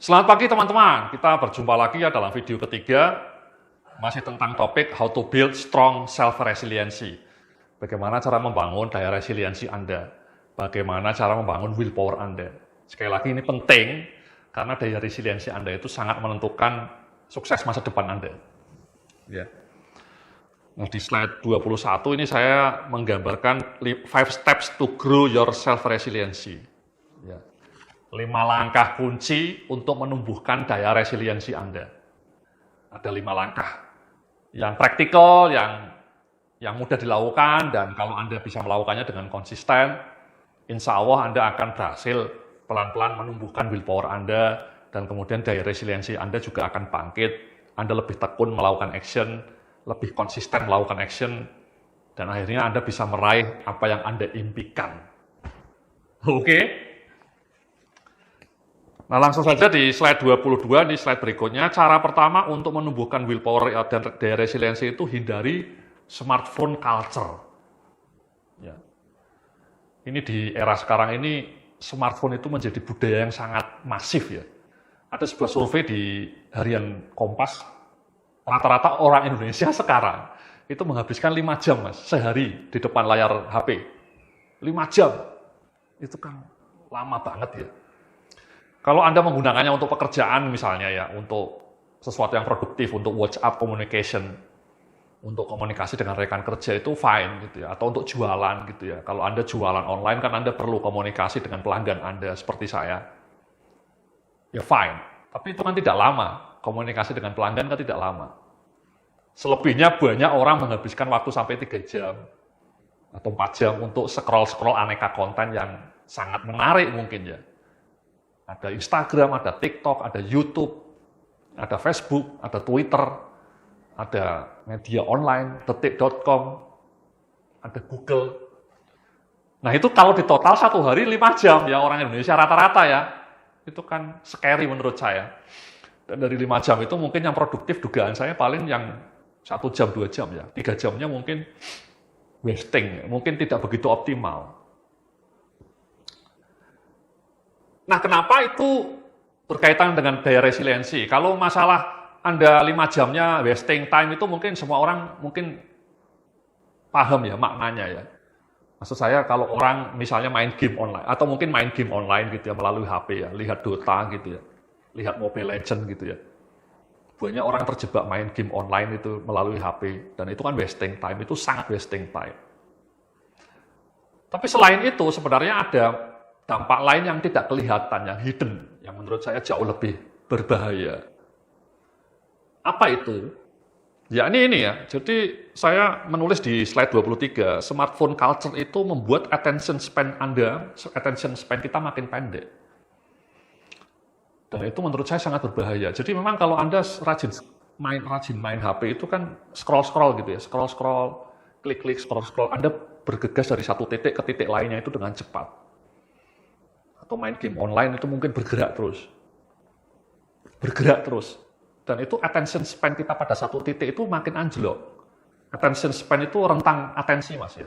Selamat pagi teman-teman, kita berjumpa lagi ya dalam video ketiga, masih tentang topik how to build strong self-resiliency. Bagaimana cara membangun daya resiliensi Anda, bagaimana cara membangun willpower Anda. Sekali lagi ini penting, karena daya resiliensi Anda itu sangat menentukan sukses masa depan Anda. Ya. Nah, di slide 21 ini saya menggambarkan 5 steps to grow your self-resiliency. Ya. 5 langkah kunci untuk menumbuhkan daya resiliensi Anda. Ada 5 langkah. Yang praktikal, yang mudah dilakukan, dan kalau Anda bisa melakukannya dengan konsisten, insya Allah Anda akan berhasil pelan-pelan menumbuhkan willpower Anda, dan kemudian daya resiliensi Anda juga akan bangkit. Anda lebih tekun melakukan action, lebih konsisten melakukan action, dan akhirnya Anda bisa meraih apa yang Anda impikan. Oke? Nah, langsung saja di slide 22, di slide berikutnya, cara pertama untuk menumbuhkan willpower dan daya resiliensi itu hindari smartphone culture. Ya. Ini di era sekarang ini, smartphone itu menjadi budaya yang sangat masif ya. Ada sebuah survei di harian Kompas, rata-rata orang Indonesia sekarang itu menghabiskan 5 jam mas, sehari di depan layar HP. 5 jam, itu kan lama banget ya. Kalau Anda menggunakannya untuk pekerjaan misalnya ya, untuk sesuatu yang produktif, untuk WhatsApp communication, untuk komunikasi dengan rekan kerja itu fine gitu ya, atau untuk jualan gitu ya. Kalau Anda jualan online kan Anda perlu komunikasi dengan pelanggan Anda seperti saya. Ya fine, tapi itu kan tidak lama. Komunikasi dengan pelanggan kan tidak lama. Selebihnya banyak orang menghabiskan waktu sampai 3 jam atau 4 jam untuk scroll-scroll aneka konten yang sangat menarik mungkin ya. Ada Instagram, ada TikTok, ada YouTube, ada Facebook, ada Twitter, ada media online, detik.com, ada Google. Nah itu kalau di total 1 hari 5 jam ya orang Indonesia rata-rata ya. Itu kan scary menurut saya. Dan dari 5 jam itu mungkin yang produktif dugaan saya paling yang 1 jam, 2 jam ya. 3 jamnya mungkin wasting, mungkin tidak begitu optimal. Nah, kenapa itu berkaitan dengan daya resiliensi? Kalau masalah Anda 5 jamnya wasting time itu mungkin semua orang mungkin paham ya maknanya ya. Maksud saya kalau orang misalnya main game online, atau mungkin main game online gitu ya melalui HP ya, lihat Dota gitu ya, lihat Mobile Legends gitu ya. Banyak orang terjebak main game online itu melalui HP, dan itu kan wasting time, itu sangat wasting time. Tapi selain itu sebenarnya ada dampak lain yang tidak kelihatan, yang hidden, yang menurut saya jauh lebih berbahaya. Apa itu? Ya ini ya, jadi saya menulis di slide 23, smartphone culture itu membuat attention span Anda, attention span kita makin pendek. Dan itu menurut saya sangat berbahaya. Jadi memang kalau Anda rajin main HP itu kan scroll-scroll gitu ya, scroll-scroll, klik-klik, scroll-scroll, Anda bergegas dari satu titik ke titik lainnya itu dengan cepat. Atau main game online itu mungkin bergerak terus, dan itu attention span kita pada satu titik itu makin anjlok. Attention span itu rentang atensi mas ya.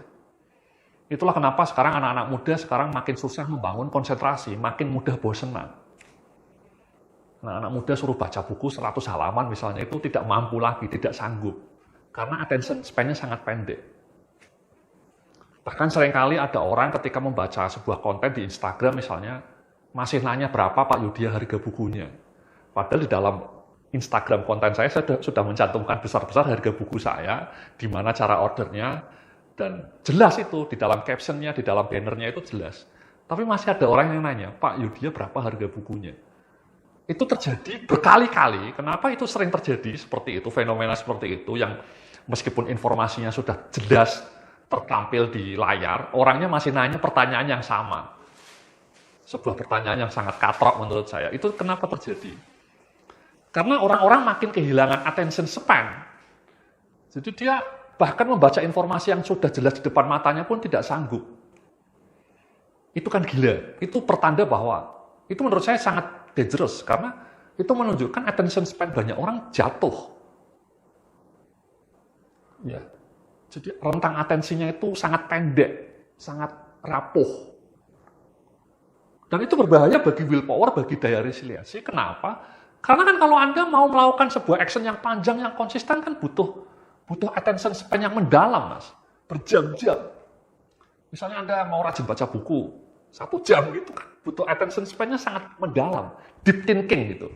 Itulah kenapa sekarang anak-anak muda sekarang makin susah membangun konsentrasi, makin mudah bosenan. Nah, anak muda suruh baca buku 100 halaman misalnya itu tidak mampu lagi, tidak sanggup, karena attention span-nya sangat pendek. Bahkan seringkali ada orang ketika membaca sebuah konten di Instagram misalnya, masih nanya berapa Pak Yudhya harga bukunya. Padahal di dalam Instagram konten saya sudah mencantumkan besar-besar harga buku saya, di mana cara ordernya, dan jelas itu di dalam captionnya, di dalam bannernya itu jelas. Tapi masih ada orang yang nanya, Pak Yudhya berapa harga bukunya? Itu terjadi berkali-kali. Kenapa itu sering terjadi seperti itu, fenomena seperti itu, yang meskipun informasinya sudah jelas, tertampil di layar, orangnya masih nanya pertanyaan yang sama. Sebuah pertanyaan yang sangat katrok menurut saya. Itu kenapa terjadi? Karena orang-orang makin kehilangan attention span. Jadi dia bahkan membaca informasi yang sudah jelas di depan matanya pun tidak sanggup. Itu kan gila. Itu pertanda bahwa, itu menurut saya sangat dangerous, karena itu menunjukkan attention span banyak orang jatuh. Ya. Jadi rentang atensinya itu sangat pendek, sangat rapuh. Dan itu berbahaya bagi willpower, bagi daya resiliensi. Kenapa? Karena kan kalau Anda mau melakukan sebuah action yang panjang, yang konsisten kan butuh attention span yang mendalam, Mas. Berjam-jam. Misalnya Anda mau rajin baca buku, 1 jam gitu kan. Butuh attention span-nya sangat mendalam. Deep thinking gitu.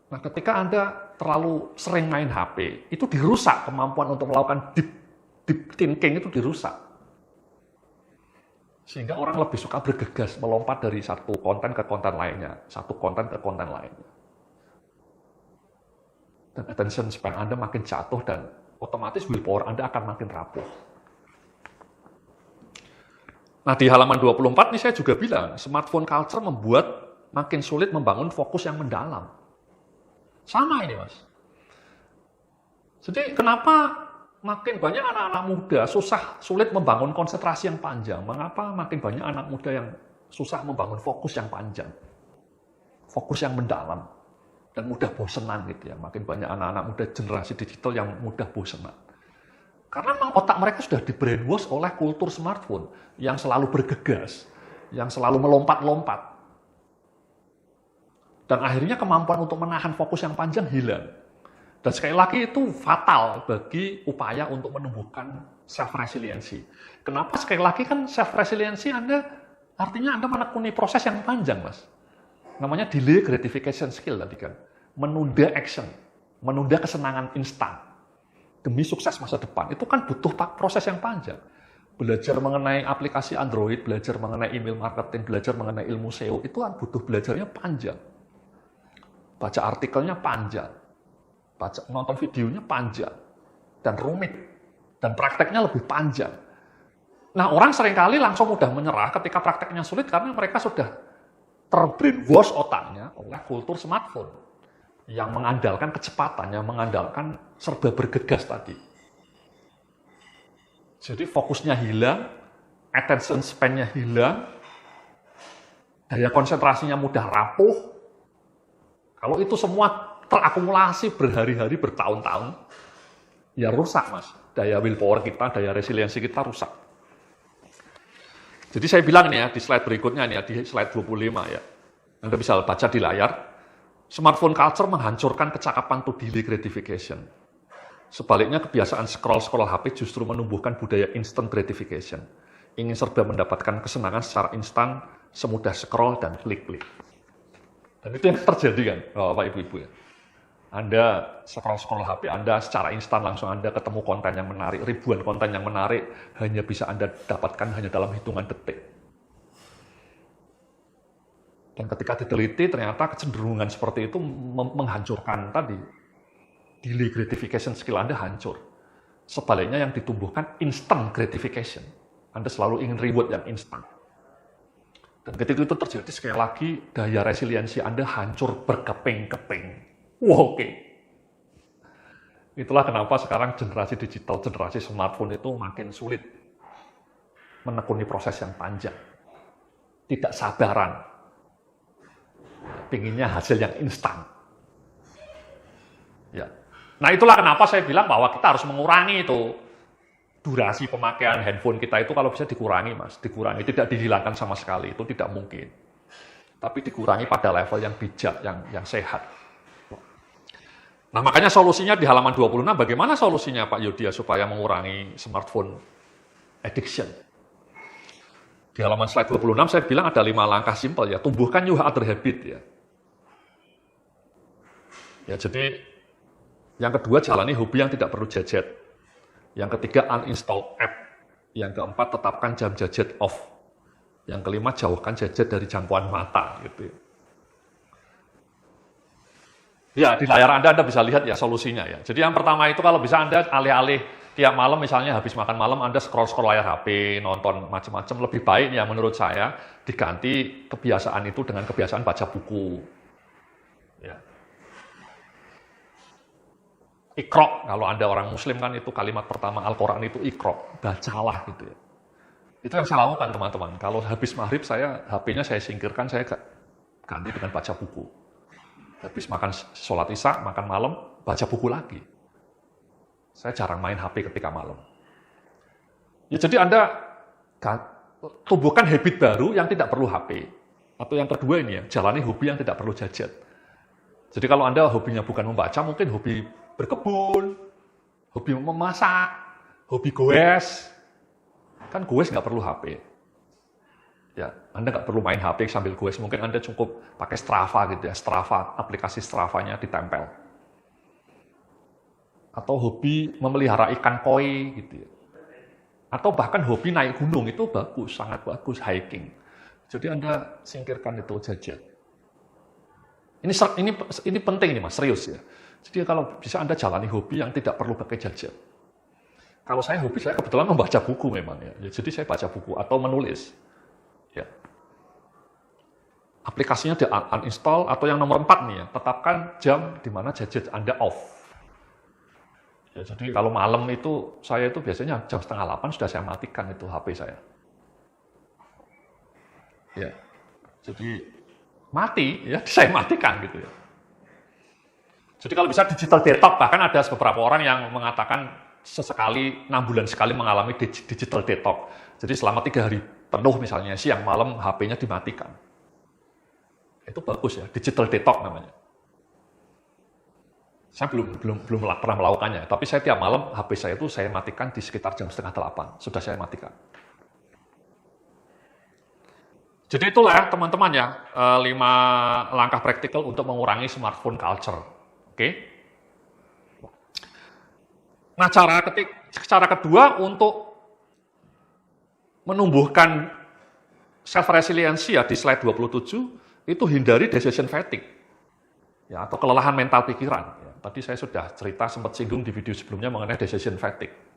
Nah, ketika Anda terlalu sering main HP, itu dirusak kemampuan untuk melakukan deep thinking itu dirusak. Sehingga orang lebih suka bergegas, melompat dari satu konten ke konten lainnya, satu konten ke konten lainnya. Dan attention span Anda makin jatuh dan otomatis willpower Anda akan makin rapuh. Nah, di halaman 24 ini saya juga bilang, smartphone culture membuat makin sulit membangun fokus yang mendalam. Sama ini, Mas. Jadi kenapa makin banyak anak-anak muda sulit membangun konsentrasi yang panjang? Mengapa makin banyak anak muda yang susah membangun fokus yang panjang? Fokus yang mendalam dan mudah bosenan gitu ya. Makin banyak anak-anak muda generasi digital yang mudah bosenan. Karena memang otak mereka sudah di-brainwash oleh kultur smartphone yang selalu bergegas, yang selalu melompat-lompat. Dan akhirnya kemampuan untuk menahan fokus yang panjang hilang. Dan sekali lagi itu fatal bagi upaya untuk menumbuhkan self-resiliency. Kenapa? Sekali lagi kan self-resiliency artinya Anda menekuni proses yang panjang, Mas. Namanya delay gratification skill tadi kan. Menunda action, menunda kesenangan instan. Demi sukses masa depan, itu kan butuh proses yang panjang. Belajar mengenai aplikasi Android, belajar mengenai email marketing, belajar mengenai ilmu SEO, itu kan butuh belajarnya panjang. Baca artikelnya panjang, nonton videonya panjang, dan rumit, dan prakteknya lebih panjang. Nah, orang seringkali langsung mudah menyerah ketika prakteknya sulit karena mereka sudah terbrainwash otaknya oleh kultur smartphone yang mengandalkan kecepatan, yang mengandalkan serba bergegas tadi. Jadi fokusnya hilang, attention span-nya hilang, daya konsentrasinya mudah rapuh. Kalau itu semua terakumulasi berhari-hari, bertahun-tahun, ya rusak, Mas. Daya willpower kita, daya resiliensi kita rusak. Jadi saya bilang nih ya, di slide berikutnya nih ya, di slide 25 ya. Anda bisa baca di layar. Smartphone culture menghancurkan kecakapan to delay gratification. Sebaliknya kebiasaan scroll HP justru menumbuhkan budaya instant gratification. Ingin serba mendapatkan kesenangan secara instan, semudah scroll dan klik-klik. Dan itu yang terjadi kan, Bapak Ibu-Ibu ya. Anda scroll HP, Anda secara instan langsung Anda ketemu konten yang menarik, ribuan konten yang menarik, hanya bisa Anda dapatkan hanya dalam hitungan detik. Dan ketika diteliti, ternyata kecenderungan seperti itu menghancurkan tadi. Delay gratification skill Anda hancur. Sebaliknya yang ditumbuhkan instant gratification. Anda selalu ingin reward yang instan. Dan ketika itu terjadi, sekali lagi, daya resiliensi Anda hancur berkeping-keping. Wow, oke. Itulah kenapa sekarang generasi digital, generasi smartphone itu makin sulit menekuni proses yang panjang. Tidak sabaran. Pinginnya hasil yang instan. Ya. Nah, itulah kenapa saya bilang bahwa kita harus mengurangi itu. Durasi pemakaian handphone kita itu kalau bisa dikurangi, Mas. Dikurangi, tidak dihilangkan sama sekali. Itu tidak mungkin. Tapi dikurangi pada level yang bijak, yang sehat. Nah, makanya solusinya di halaman 26, bagaimana solusinya Pak Yudhya supaya mengurangi smartphone addiction? Di halaman slide 26 saya bilang ada 5 langkah simpel ya. Tumbuhkan new other habit ya. Ya, jadi yang kedua, jalani hobi yang tidak perlu gadget. Yang ketiga, uninstall app. Yang keempat, tetapkan jam gadget off. Yang kelima, jauhkan gadget dari jangkauan mata. Gitu. Ya, di layar Anda bisa lihat ya solusinya ya. Jadi yang pertama itu kalau bisa Anda alih-alih tiap malam misalnya habis makan malam Anda scroll layar HP, nonton macam-macam, lebih baik ya menurut saya diganti kebiasaan itu dengan kebiasaan baca buku. Ya. Iqra, kalau Anda orang muslim kan itu kalimat pertama Al-Quran itu Iqra, bacalah gitu ya. Itu yang saya lakukan teman-teman. Kalau habis maghrib HP-nya saya singkirkan, saya ganti dengan baca buku. Habis makan sholat isya, makan malam, baca buku lagi. Saya jarang main HP ketika malam. Ya jadi Anda tumbuhkan habit baru yang tidak perlu HP. Atau yang kedua ini ya, jalani hobi yang tidak perlu jajan. Jadi kalau Anda hobinya bukan membaca, mungkin hobi berkebun, hobi memasak, hobi goes. Kan goes nggak perlu HP. Ya, Anda nggak perlu main HP sambil goes. Mungkin Anda cukup pakai Strava gitu ya, Strava, aplikasi Stravanya ditempel. Atau hobi memelihara ikan koi gitu ya. Atau bahkan hobi naik gunung, itu bagus, sangat bagus, hiking. Jadi Anda singkirkan itu jajan. Ini penting nih Mas, serius ya. Jadi kalau bisa Anda jalani hobi yang tidak perlu pakai jajan. Kalau saya hobi, saya kebetulan membaca buku memang ya. Jadi saya baca buku atau menulis. Ya. Aplikasinya di uninstall, atau yang nomor 4 nih ya, tetapkan jam di mana gadget Anda off. Ya, jadi kalau malam itu, saya itu biasanya jam 7:30 sudah saya matikan itu HP saya. Ya, jadi mati, ya saya matikan gitu ya. Jadi kalau bisa digital detox, bahkan ada beberapa orang yang mengatakan sesekali, 6 bulan sekali mengalami digital detox. Jadi selama 3 hari penuh misalnya, siang malam HP-nya dimatikan. Itu bagus ya, digital detox namanya. Saya belum pernah melakukannya, tapi saya tiap malam HP saya itu saya matikan di sekitar jam 7:30, sudah saya matikan. Jadi itulah teman-teman ya, 5 langkah praktikal untuk mengurangi smartphone culture. Oke? Nah, cara kedua untuk menumbuhkan self-resiliency ya di slide 27, itu hindari decision fatigue. Ya, atau kelelahan mental pikiran. Ya, tadi saya sudah cerita, sempat singgung di video sebelumnya mengenai decision fatigue.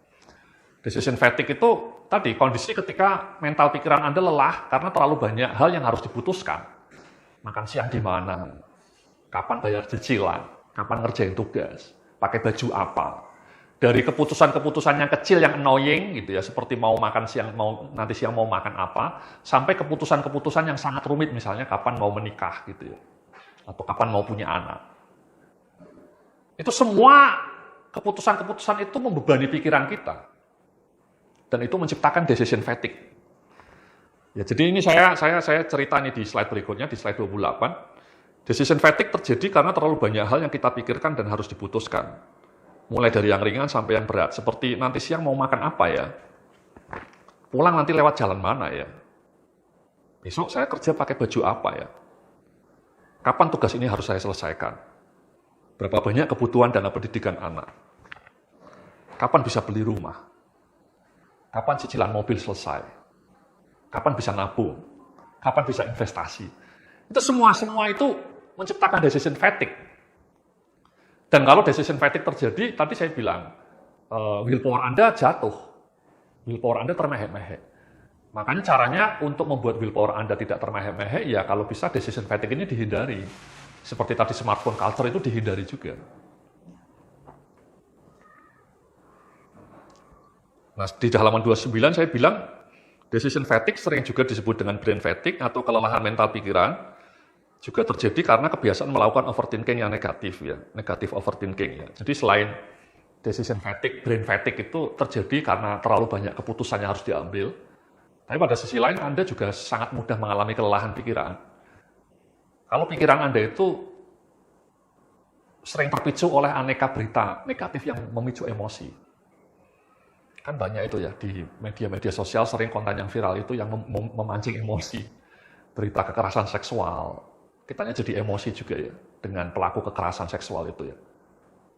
Decision fatigue itu tadi kondisi ketika mental pikiran Anda lelah karena terlalu banyak hal yang harus diputuskan. Makan siang di mana? Kapan bayar cicilan? Kapan ngerjain tugas? Pakai baju apa? Dari keputusan-keputusan yang kecil yang annoying gitu ya, seperti mau makan siang, nanti siang mau makan apa, sampai keputusan-keputusan yang sangat rumit, misalnya kapan mau menikah gitu ya, atau kapan mau punya anak. Itu semua keputusan-keputusan itu membebani pikiran kita. Dan itu menciptakan decision fatigue. Ya, jadi ini saya cerita nih di slide berikutnya, di slide 28. Decision fatigue terjadi karena terlalu banyak hal yang kita pikirkan dan harus diputuskan. Mulai dari yang ringan sampai yang berat. Seperti nanti siang mau makan apa ya? Pulang nanti lewat jalan mana ya? Besok saya kerja pakai baju apa ya? Kapan tugas ini harus saya selesaikan? Berapa banyak kebutuhan dana pendidikan anak? Kapan bisa beli rumah? Kapan cicilan mobil selesai? Kapan bisa nabung? Kapan bisa investasi? Itu semua itu menciptakan decision fatigue. Dan kalau decision fatigue terjadi, tadi saya bilang, willpower Anda jatuh. Willpower Anda termehek-mehek. Makanya caranya untuk membuat willpower Anda tidak termehek-mehek, ya kalau bisa decision fatigue ini dihindari. Seperti tadi smartphone culture itu dihindari juga. Nah, di halaman 29 saya bilang, decision fatigue sering juga disebut dengan brain fatigue atau kelelahan mental pikiran, juga terjadi karena kebiasaan melakukan overthinking yang negatif ya, negatif overthinking ya. Jadi selain decision fatigue, brain fatigue itu terjadi karena terlalu banyak keputusan yang harus diambil, tapi pada sisi lain Anda juga sangat mudah mengalami kelelahan pikiran. Kalau pikiran Anda itu sering terpicu oleh aneka berita negatif yang memicu emosi. Kan banyak itu ya, di media-media sosial sering konten yang viral itu yang memancing emosi. Berita kekerasan seksual. Kitanya jadi emosi juga ya, dengan pelaku kekerasan seksual itu ya.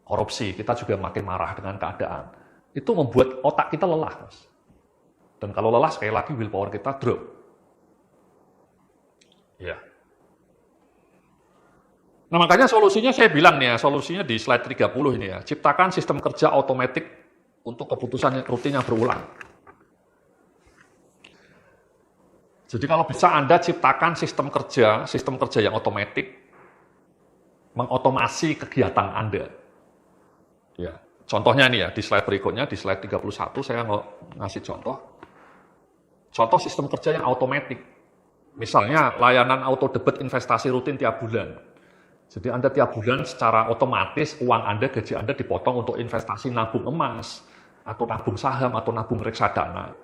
Korupsi, kita juga makin marah dengan keadaan. Itu membuat otak kita lelah, Mas. Dan kalau lelah, sekali lagi willpower kita drop. Ya. Nah, makanya solusinya saya bilang nih ya, solusinya di slide 30 ini ya. Ciptakan sistem kerja otomatis untuk keputusan rutin yang berulang. Jadi kalau bisa Anda ciptakan sistem kerja yang otomatis, mengotomasi kegiatan Anda. Ya, contohnya nih ya, di slide berikutnya, di slide 31, saya ngasih contoh. Contoh sistem kerja yang otomatis. Misalnya, layanan auto debit investasi rutin tiap bulan. Jadi Anda tiap bulan secara otomatis, uang Anda, gaji Anda dipotong untuk investasi nabung emas, atau nabung saham, atau nabung reksadana.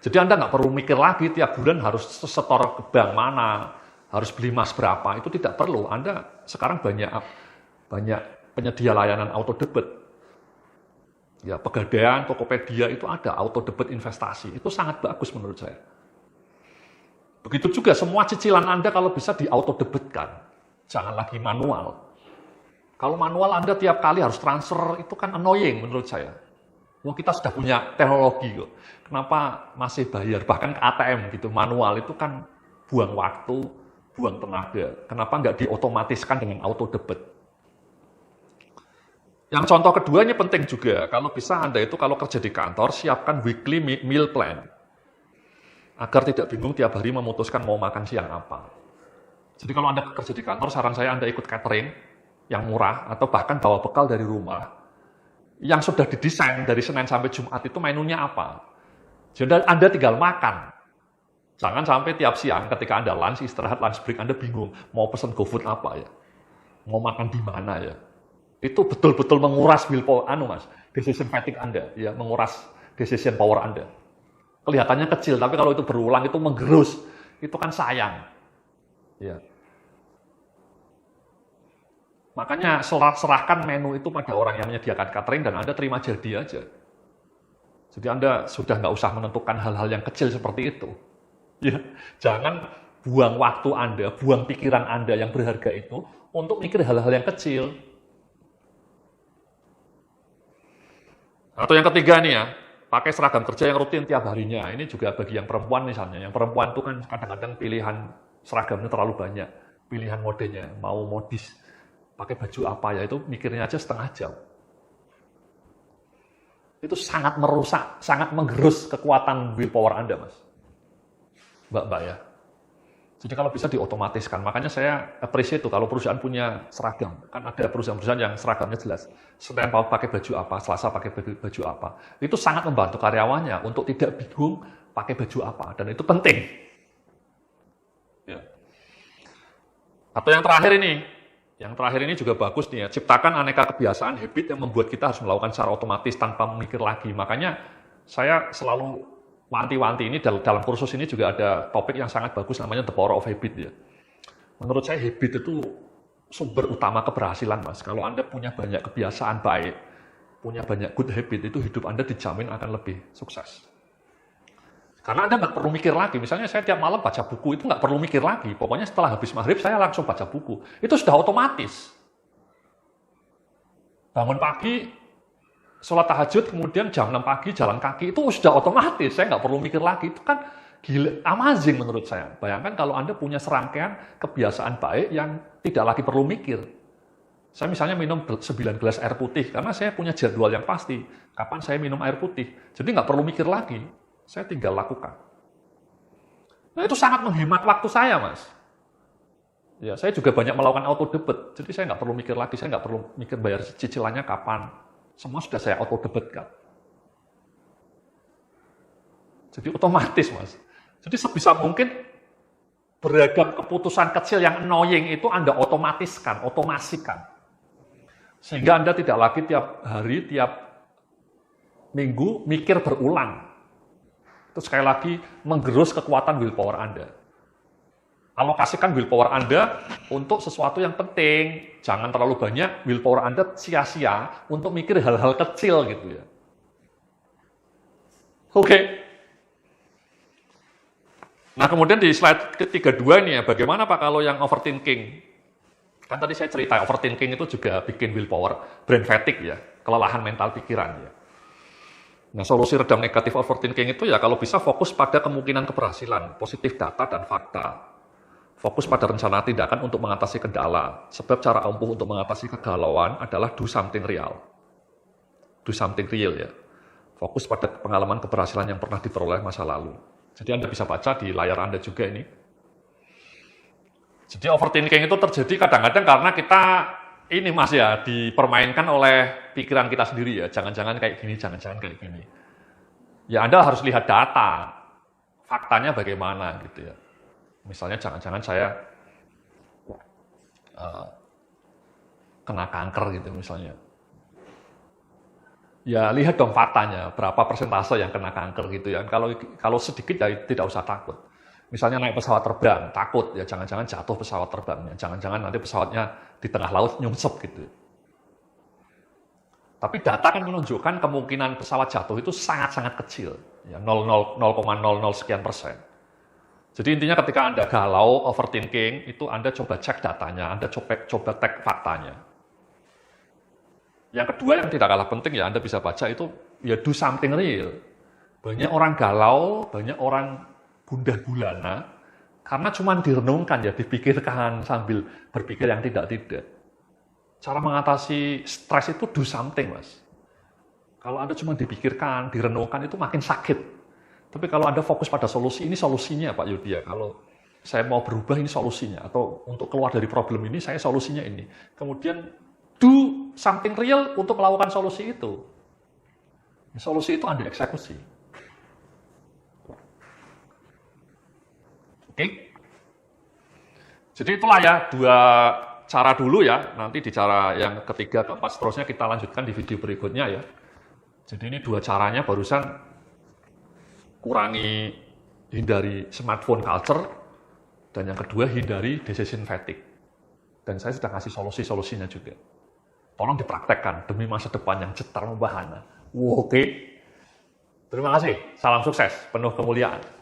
Jadi Anda nggak perlu mikir lagi tiap bulan harus setor ke bank mana, harus beli emas berapa, itu tidak perlu. Anda sekarang banyak penyedia layanan auto debit. Ya, Pegadaian, Tokopedia itu ada auto debit investasi. Itu sangat bagus menurut saya. Begitu juga semua cicilan Anda kalau bisa di auto debitkan. Jangan lagi manual. Kalau manual Anda tiap kali harus transfer, itu kan annoying menurut saya. Wah, kita sudah punya teknologi kok. Kenapa masih bayar? Bahkan ke ATM gitu, manual itu kan buang waktu, buang tenaga. Kenapa nggak diotomatiskan dengan auto debit? Yang contoh kedua ini penting juga. Kalau bisa Anda itu kalau kerja di kantor, siapkan weekly meal plan. Agar tidak bingung tiap hari memutuskan mau makan siang apa. Jadi kalau Anda kerja di kantor, saran saya Anda ikut catering yang murah, atau bahkan bawa bekal dari rumah, yang sudah didesain dari Senin sampai Jumat itu menunya apa. Jadi Anda tinggal makan. Jangan sampai tiap siang ketika Anda lunch, istirahat, lunch break, Anda bingung mau pesen GoFood apa ya. Mau makan di mana ya. Itu betul-betul menguras willpower, decision fatigue Anda, ya, menguras decision power Anda. Kelihatannya kecil, tapi kalau itu berulang, itu menggerus, itu kan sayang. Ya. Makanya serahkan menu itu pada orang yang menyediakan catering dan Anda terima jadi aja. Jadi Anda sudah nggak usah menentukan hal-hal yang kecil seperti itu. Ya. Jangan buang waktu Anda, buang pikiran Anda yang berharga itu untuk mikir hal-hal yang kecil. Atau yang ketiga nih ya, pakai seragam kerja yang rutin tiap harinya. Ini juga bagi yang perempuan misalnya. Yang perempuan itu kan kadang-kadang pilihan seragamnya terlalu banyak. Pilihan modenya, mau modis, pakai baju apa ya, itu mikirnya aja setengah jam. Itu sangat merusak, sangat menggerus kekuatan willpower Anda, Mas. Mbak ya. Jadi kalau bisa diotomatiskan. Makanya saya appreciate itu kalau perusahaan punya seragam. Kan ada perusahaan-perusahaan yang seragamnya jelas. Senin pakai baju apa, Selasa pakai baju apa. Itu sangat membantu karyawannya untuk tidak bingung pakai baju apa. Dan itu penting. Ya. Atau yang terakhir ini. Yang terakhir ini juga bagus nih ya. Ciptakan aneka kebiasaan habit yang membuat kita harus melakukan secara otomatis tanpa memikir lagi. Makanya saya selalu wanti-wanti ini dalam kursus ini juga ada topik yang sangat bagus namanya The Power of Habit ya. Menurut saya habit itu sumber utama keberhasilan, Mas. Kalau Anda punya banyak kebiasaan baik, punya banyak good habit, itu hidup Anda dijamin akan lebih sukses. Karena Anda nggak perlu mikir lagi. Misalnya saya tiap malam baca buku, itu nggak perlu mikir lagi. Pokoknya setelah habis maghrib saya langsung baca buku. Itu sudah otomatis. Bangun pagi, sholat tahajud, kemudian jam 6 pagi jalan kaki, itu sudah otomatis. Saya nggak perlu mikir lagi. Itu kan gila, amazing menurut saya. Bayangkan kalau Anda punya serangkaian kebiasaan baik yang tidak lagi perlu mikir. Saya misalnya minum 9 gelas air putih, karena saya punya jadwal yang pasti. Kapan saya minum air putih. Jadi nggak perlu mikir lagi. Saya tinggal lakukan. Nah itu sangat menghemat waktu saya, Mas. Ya, saya juga banyak melakukan auto debit. Jadi saya nggak perlu mikir lagi. Saya nggak perlu mikir bayar cicilannya kapan. Semua sudah saya auto debitkan. Jadi otomatis, Mas. Jadi sebisa mungkin beragam keputusan kecil yang annoying itu Anda otomasikan. Sehingga Anda tidak lagi tiap hari, tiap minggu mikir berulang. Itu sekali lagi menggerus kekuatan willpower Anda. Alokasikan willpower Anda untuk sesuatu yang penting. Jangan terlalu banyak willpower Anda sia-sia untuk mikir hal-hal kecil gitu ya. Oke. Nah kemudian di slide ketiga dua ini ya, bagaimana Pak kalau yang overthinking? Kan tadi saya cerita overthinking itu juga bikin willpower, brain fatigue ya, kelelahan mental pikiran ya. Nah solusi redam negatif overthinking itu ya kalau bisa fokus pada kemungkinan keberhasilan, positif data dan fakta. Fokus pada rencana tindakan untuk mengatasi kendala. Sebab cara ampuh untuk mengatasi kegalauan adalah do something real. Do something real ya. Fokus pada pengalaman keberhasilan yang pernah diperoleh masa lalu. Jadi Anda bisa baca di layar Anda juga ini. Jadi overthinking itu terjadi kadang-kadang karena kita ini Mas ya, dipermainkan oleh pikiran kita sendiri ya. Jangan-jangan kayak gini, jangan-jangan kayak gini. Ya Anda harus lihat data. Faktanya bagaimana gitu ya. Misalnya jangan-jangan saya kena kanker gitu misalnya. Ya lihat dong faktanya, berapa persentase yang kena kanker gitu ya. Kalau sedikit ya tidak usah takut. Misalnya naik pesawat terbang, takut ya jangan-jangan jatuh pesawat terbangnya, jangan-jangan nanti pesawatnya di tengah laut nyungsep gitu. Tapi data kan menunjukkan kemungkinan pesawat jatuh itu sangat-sangat kecil, ya 0,00 sekian persen. Jadi intinya ketika Anda galau, overthinking, itu Anda coba cek datanya, Anda coba cek faktanya. Yang kedua yang tidak kalah penting ya Anda bisa baca itu, ya do something real. Banyak orang galau, banyak orang gundah gulana, karena cuma direnungkan ya, dipikirkan sambil berpikir yang tidak-tidak. Cara mengatasi stres itu do something, Mas. Kalau Anda cuma dipikirkan, direnungkan itu makin sakit. Tapi kalau Anda fokus pada solusi, ini solusinya Pak Yudi ya. Kalau saya mau berubah ini solusinya, atau untuk keluar dari problem ini saya solusinya ini. Kemudian do something real untuk melakukan solusi itu. Solusi itu Anda eksekusi. Oke? Jadi itulah ya dua cara dulu ya. Nanti di cara yang ketiga, keempat, seterusnya kita lanjutkan di video berikutnya ya. Jadi ini dua caranya, barusan hindari smartphone culture, dan yang kedua hindari decision fatigue. Dan saya sudah kasih solusi-solusinya juga. Tolong dipraktekkan demi masa depan yang cetar membahana. Oke. Terima kasih. Salam sukses, penuh kemuliaan.